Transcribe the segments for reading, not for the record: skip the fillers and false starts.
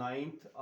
9th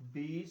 20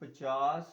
50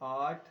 8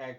x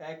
x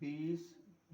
20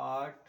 8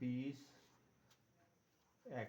20x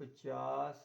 50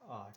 8।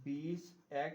20x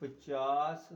50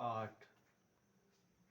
8,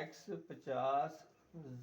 x 50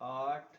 8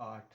8,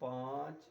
5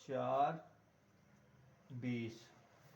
4 20,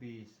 20।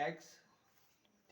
x।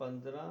15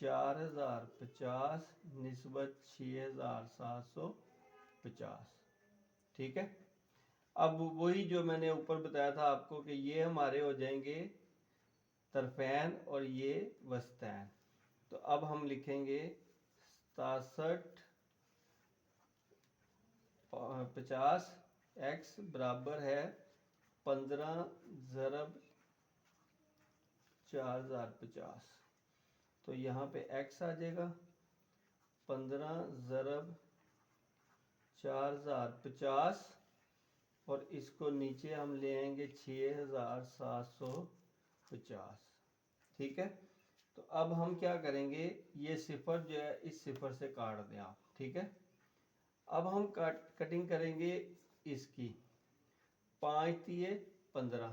4050 نسبت 6750. ٹھیک ہے. اب وہی جو میں نے اوپر بتایا تھا آپ کو کہ یہ ہمارے ہو جائیں گے طرفین اور یہ وسطین. تو اب ہم لکھیں گے 6750 ایکس برابر ہے 15 ضرب 4050. تو یہاں پہ ایکس آ جائے گا 15 ضرب 4050 اور اس کو نیچے ہم لے آئیں گے 6750. ٹھیک ہے. تو اب ہم کیا کریں گے, یہ صفر جو ہے اس صفر سے کاٹ دیں آپ. ٹھیک ہے. اب ہم کٹنگ کریں گے اس کی. 5 تیے 15,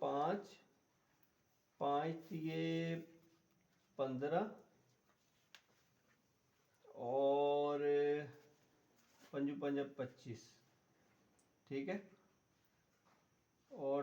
5, 5 تیے 15 اور 5 5 25. ٹھیک ہے. اور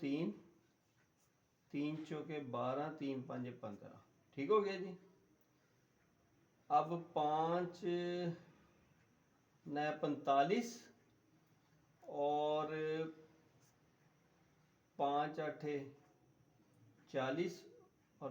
3, 3 چوکے 12, 3 5 15. ٹھیک ہو گیا جی. اب 5 9 45 اور 5 8 40 اور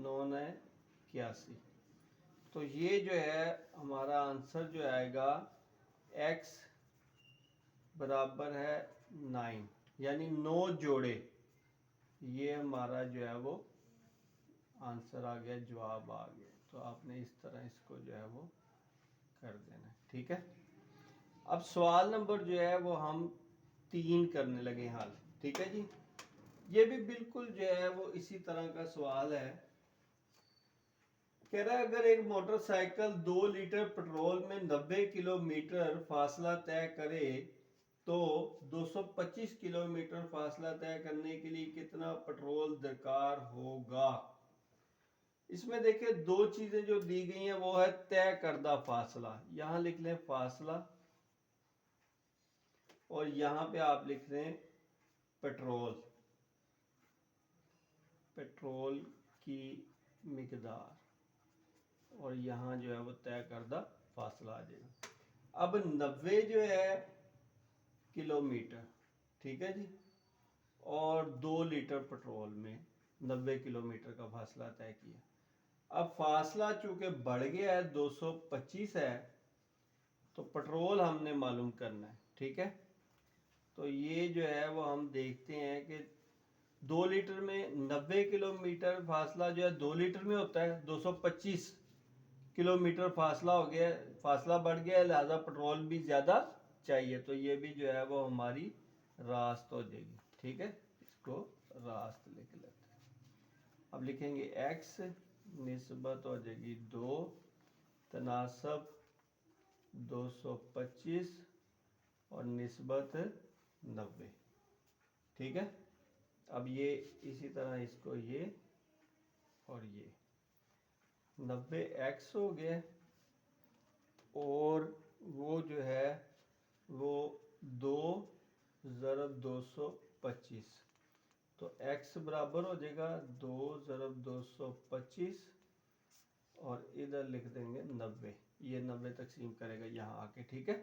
9 9 81. تو یہ جو ہے ہمارا آنسر جو آئے گا ایکس برابر ہے 9, یعنی 9 جوڑے. یہ ہمارا جو ہے وہ آنسر آ گیا, جواب آ گیا. تو آپ نے اس طرح اس کو جو ہے وہ کر دینا. ٹھیک ہے. اب سوال نمبر جو ہے وہ ہم 3 کرنے لگے حل. ٹھیک ہے جی. یہ بھی بالکل جو ہے وہ اسی طرح کا سوال ہے. کہہ رہا ہے اگر ایک موٹر سائیکل 2 لیٹر پٹرول میں 90 کلومیٹر فاصلہ طے کرے تو 225 کلومیٹر فاصلہ طے کرنے کے لیے کتنا پٹرول درکار ہوگا. اس میں دیکھیں دو چیزیں جو دی گئی ہیں وہ ہے طے کردہ فاصلہ. یہاں لکھ لیں فاصلہ اور یہاں پہ آپ لکھ لیں پیٹرول کی مقدار اور یہاں جو ہے وہ طے کردہ فاصلہ آ جائے گا. اب 90 جو ہے کلومیٹر. ٹھیک ہے جی. اور 2 لیٹر پٹرول میں 90 کلومیٹر کا فاصلہ طے کیا. اب فاصلہ چونکہ بڑھ گیا ہے 225 ہے تو پٹرول ہم نے معلوم کرنا ہے. ٹھیک ہے. تو یہ جو ہے وہ ہم دیکھتے ہیں کہ 2 لیٹر میں 90 کلومیٹر فاصلہ جو ہے 2 لیٹر میں ہوتا ہے. 225 کلومیٹر فاصلہ ہو گیا, فاصلہ بڑھ گیا ہے, لہذا پٹرول بھی زیادہ چاہیے. تو یہ بھی جو ہے وہ ہماری راست ہو جائے گی. ٹھیک ہے. اس کو راست لکھ لیتے ہیں. اب لکھیں گے ایکس نسبت ہو جائے گی 2 تناسب 225 اور نسبت 90. ٹھیک ہے. اب یہ اسی طرح اس کو یہ اور یہ 90 ایکس ہو گیا اور وہ جو ہے وہ 2 ضرب 225. تو ایکس برابر ہو جائے گا 2 ضرب 225 اور ادھر لکھ دیں گے 90. یہ 90 تقسیم کرے گا یہاں آ کے. ٹھیک ہے.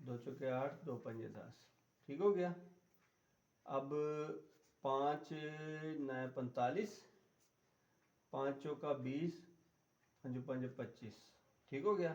2 چوکے 8, 2 پنجے 10. ٹھیک ہو گیا. اب 5 9 45, 5 چوکا 20, 5 5 25. ٹھیک ہو گیا.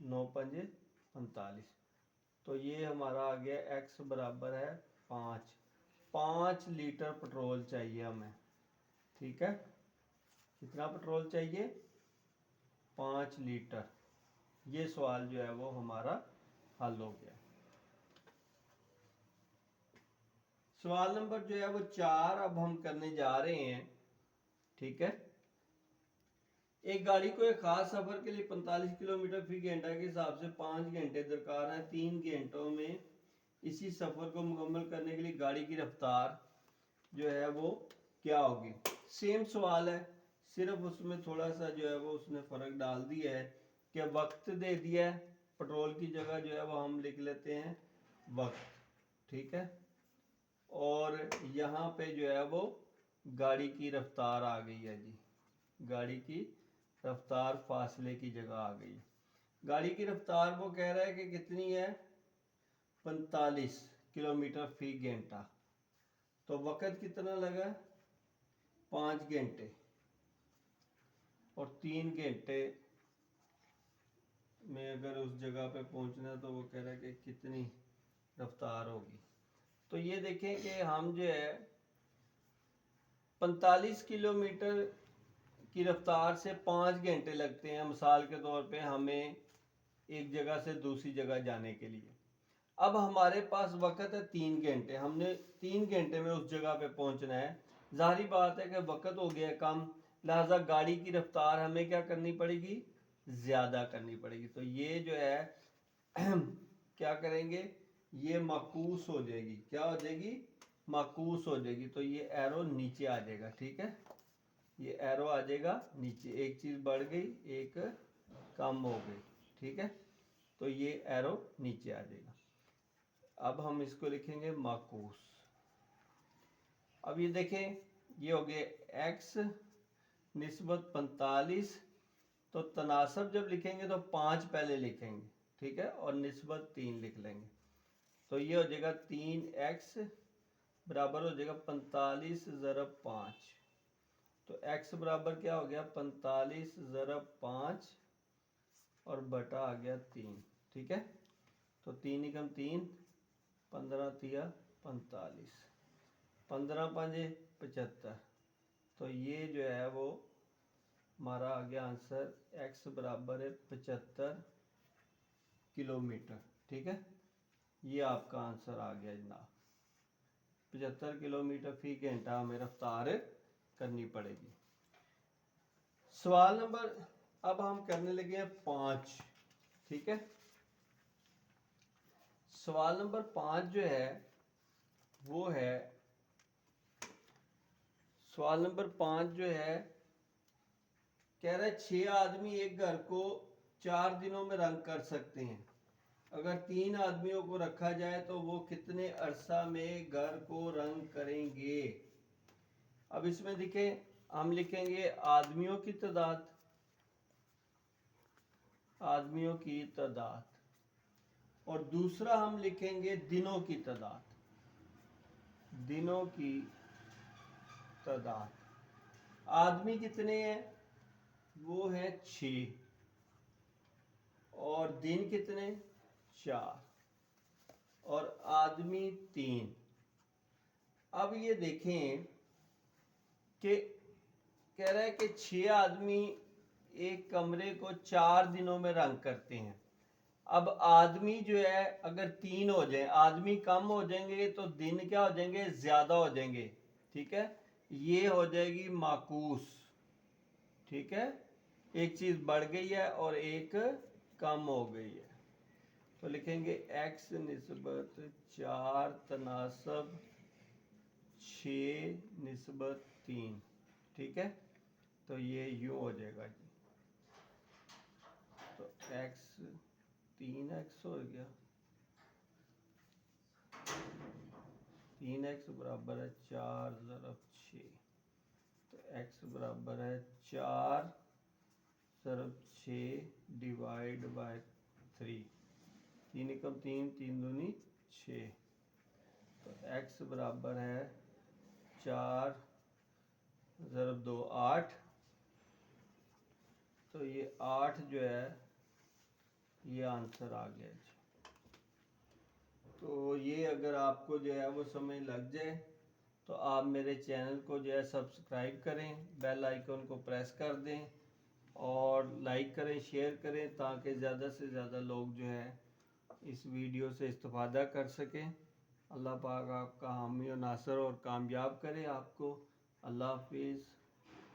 9 پنجے 45. تو یہ ہمارا آ گیا ایکس برابر ہے 5 لیٹر پٹرول چاہیے ہمیں. ٹھیک ہے. کتنا پٹرول چاہیے؟ 5 لیٹر. یہ سوال جو ہے وہ ہمارا حل ہو گیا. سوال نمبر جو ہے وہ 4 اب ہم کرنے جا رہے ہیں. ٹھیک ہے. ایک گاڑی کو ایک خاص سفر کے لیے 45 کلومیٹر فی گھنٹہ کے حساب سے 5 گھنٹے درکار ہیں. 3 گھنٹوں میں اسی سفر کو مکمل کرنے کے لیے گاڑی کی رفتار جو ہے وہ کیا ہوگی. سیم سوال ہے, صرف اس میں تھوڑا سا جو ہے وہ اس نے فرق ڈال دیا ہے کہ وقت دے دیا ہے. پٹرول کی جگہ جو ہے وہ ہم لکھ لیتے ہیں وقت، ٹھیک ہے. اور یہاں پہ جو ہے وہ گاڑی کی رفتار آ گئی ہے جی. گاڑی کی رفتار فاصلے کی جگہ آ گئی. گاڑی کی رفتار وہ کہہ رہا ہے کہ کتنی ہے، 45 کلومیٹر فی گھنٹہ. تو وقت کتنا لگا، 5 گھنٹے. اور 3 گھنٹے میں اگر اس جگہ پہ پہنچنا تو وہ کہہ رہا ہے کہ کتنی رفتار ہوگی. تو یہ دیکھیں کہ ہم جو ہے 45 کلومیٹر کی رفتار سے 5 گھنٹے لگتے ہیں مثال کے طور پہ ہمیں ایک جگہ سے دوسری جگہ جانے کے لیے. اب ہمارے پاس وقت ہے 3 گھنٹے، ہم نے 3 گھنٹے میں اس جگہ پہ پہنچنا ہے. ظاہری بات ہے کہ وقت ہو گیا کم، لہذا گاڑی کی رفتار ہمیں کیا کرنی پڑے گی، زیادہ کرنی پڑے گی. تو یہ جو ہے کیا کریں گے، یہ معکوس ہو جائے گی. کیا ہو جائے گی، معکوس ہو جائے گی. تو یہ ایرو نیچے آ جائے گا. ٹھیک ہے، یہ ایرو آ جائے گا نیچے. ایک چیز بڑھ گئی، ایک کم ہو گئی. ٹھیک ہے، تو یہ ایرو نیچے آ جائے گا. اب ہم اس کو لکھیں گے معکوس. اب یہ دیکھیں، یہ ہو گئے ایکس نسبت 45. تو تناسب جب لکھیں گے تو 5 پہلے لکھیں گے، ٹھیک ہے، اور نسبت 3 لکھ لیں گے. تو یہ ہو جائے گا 3x برابر ہو جائے گا 45 ضرب 5. تو x برابر کیا ہو گیا، 45 ضرب 5 اور بٹا آ گیا 3. ٹھیک ہے، تو 3 × 3 15 تیا 45، 15 5 75. تو یہ جو ہے وہ ہمارا آ گیا آنسر، ایکس برابر ہے 75 کلومیٹر. ٹھیک ہے، یہ آپ کا آنسر آ گیا جناب. 75 کلومیٹر فی گھنٹہ ہمیں رفتار کرنی پڑے گی. سوال نمبر اب ہم کرنے لگے ہیں 5. ٹھیک ہے، سوال نمبر 5 جو ہے وہ ہے، سوال نمبر 5 جو ہے کہہ رہا ہے 6 آدمی ایک گھر کو 4 دنوں میں رنگ کر سکتے ہیں. اگر 3 آدمیوں کو رکھا جائے تو وہ کتنے عرصہ میں گھر کو رنگ کریں گے. اب اس میں دیکھیں، ہم لکھیں گے آدمیوں کی تعداد، آدمیوں کی تعداد. اور دوسرا ہم لکھیں گے دنوں کی تعداد، دنوں کی تعداد. آدمی کتنے ہیں، وہ ہے 6، اور دن کتنے، 4، اور آدمی 3. اب یہ دیکھیں کہ کہہ رہا ہے کہ 6 آدمی ایک کمرے کو 4 دنوں میں رنگ کرتے ہیں. اب آدمی جو ہے اگر 3 ہو جائیں، آدمی کم ہو جائیں گے تو دن کیا ہو جائیں گے، زیادہ ہو جائیں گے. ٹھیک ہے، یہ ہو جائے گی معکوس. ٹھیک ہے، ایک چیز بڑھ گئی ہے اور ایک کم ہو گئی ہے. تو لکھیں گے ایکس نسبت 4 تناسب 6 نسبت 3. ٹھیک ہے، تو یہ یوں ہو جائے گا جی. تو ایکس 3x ہو گیا، 3x برابر ہے 4 ضرب 6. تو x برابر ہے 4 ضرب 6 ڈیوائڈ بائی 3. 3 × 3 3 دونی 6. تو x برابر ہے 4 ضرب 2 8. تو یہ 8 جو ہے یہ آنسر آ گیا جی. تو یہ اگر آپ کو جو ہے وہ سمجھ لگ جائے تو آپ میرے چینل کو جو ہے سبسکرائب کریں، بیل آئیکن کو پریس کر دیں اور لائک کریں، شیئر کریں، تاکہ زیادہ سے زیادہ لوگ جو ہے اس ویڈیو سے استفادہ کر سکیں. اللہ پاک آپ کا حامی و ناصر اور کامیاب کرے آپ کو. اللہ حافظ.